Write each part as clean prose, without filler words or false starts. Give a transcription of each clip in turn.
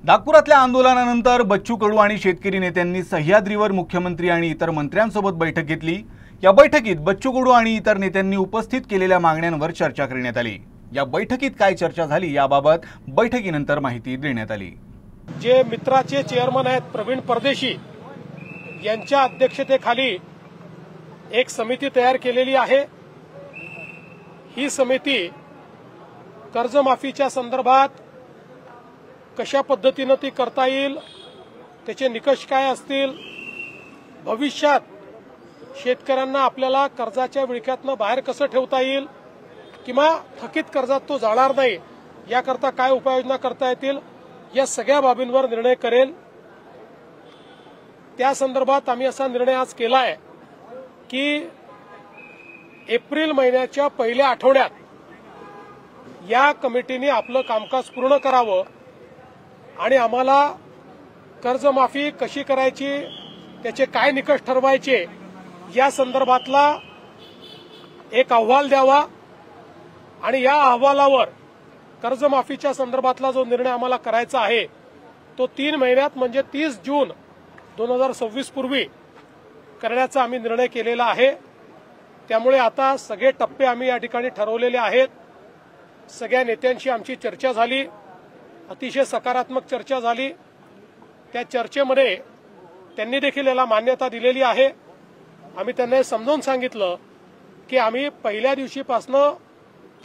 नागपुरातल्या आंदोलनानंतर बच्चू कडू आणि शेतकरी नेत्यांनी सह्याद्रीवर मुख्यमंत्री आणि इतर मंत्र्यांसोबत बैठक घेतली। या बैठकीत बच्चू कडू आणि इतर नेत्यांनी उपस्थित केलेल्या मागण्यांवर चर्चा करण्यात आली। या बैठकीत काय चर्चा झाली याबाबत बैठकीनंतर माहिती देण्यात आली। जे मित्राचे चेअरमन आहेत प्रवीण परदेशी यांच्या अध्यक्षतेखाली एक समिती तयार केलेली आहे। ही समिती कर्जमाफीच्या संदर्भात कशा पद्धतीने ती करता येईल, त्याचे निकष काय असतील, भविष्यात शेतकऱ्यांना आपल्याला कर्जाच्या विळख्यातून बाहेर कसं ठेवता येईल किंवा थकीत कर्जात तो जाणार नाही याकरता काय उपाययोजना करता येतील, या सगळ्या बाबींवर निर्णय करेल। त्या संदर्भात आम्ही असा निर्णय आज केला आहे की एप्रिल महिन्याच्या पहिल्या आठवड्यात या कमिटीने आपलं कामकाज पूर्ण करावं आणि आम्हाला कर्जमाफी कशी करायची, त्याचे काय निकष ठरवायचे या संदर्भातला एक अहवाल द्यावा आणि या अहवालावर कर्जमाफीच्या संदर्भातला जो निर्णय आम्हाला करायचा आहे तो 3 महिन्यात म्हणजे 30 जून 2026 पूर्वी करण्याचा आम्ही निर्णय केलेला आहे। त्यामुळे आता सगळे टप्पे आम्ही या ठिकाणी ठरवलेले आहेत। सगळ्या नेत्यांशी आमची चर्चा झाली, अतिशय सकारात्मक चर्चा झाली। त्या चर्चेमध्ये त्यांनी देखील याला मान्यता दिलेली आहे। आम्ही त्यांना समजावून सांगितलं की आम्ही पहिल्या दिवशीपासून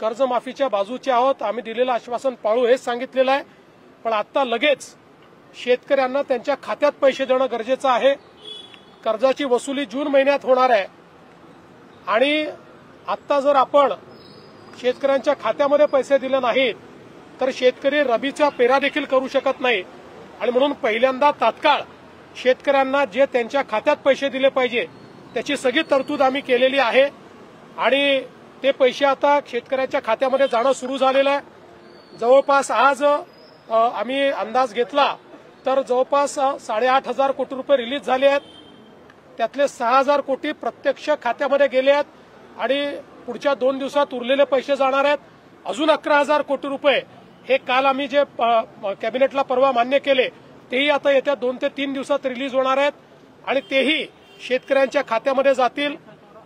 कर्जमाफीच्या बाजूचे आहोत, आम्ही दिलेलं आश्वासन पाळू हेच सांगितलेलं आहे। पण आता लगेच शेतकऱ्यांना त्यांच्या खात्यात पैसे देणं गरजेचं आहे। कर्जाची वसुली जून महिन्यात होणार आहे आणि आता जर आपण शेतकऱ्यांच्या खात्यामध्ये पैसे दिले नाहीत तर शेतकरी रबीचा पेरा देखील करू शकत नाही आणि म्हणून पहिल्यांदा तात्काळ शेतकऱ्यांना जे त्यांच्या खात्यात पैसे दिले पाहिजे त्याची सगळी तरतूद आम्ही केलेली आहे आणि ते पैसे आता शेतकऱ्यांच्या खात्यामध्ये जाणं सुरू झालेलं आहे। जवळपास आज आम्ही अंदाज घेतला तर जवळपास 8,500 कोटी रुपये रिलीज झाले आहेत। त्यातले 6,000 कोटी प्रत्यक्ष खात्यामध्ये गेले आहेत आणि पुढच्या 2 दिवसात उरलेले पैसे जाणार आहेत। अजून 11,000 कोटी रुपये हे काल आम्ही जे कॅबिनेटला परवा मान्य केले तेही आता येत्या 2 ते 3 दिवसात रिलीज होणार आहेत आणि तेही शेतकऱ्यांच्या खात्यामध्ये जातील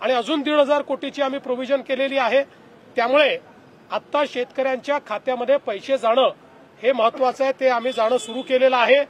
आणि अजून 1,500 कोटीची आम्ही प्रोव्हिजन केलेली आहे। त्यामुळे आता शेतकऱ्यांच्या खात्यामध्ये पैसे जाणं हे महत्वाचं आहे, ते आम्ही जाणं सुरू केलेलं आहे।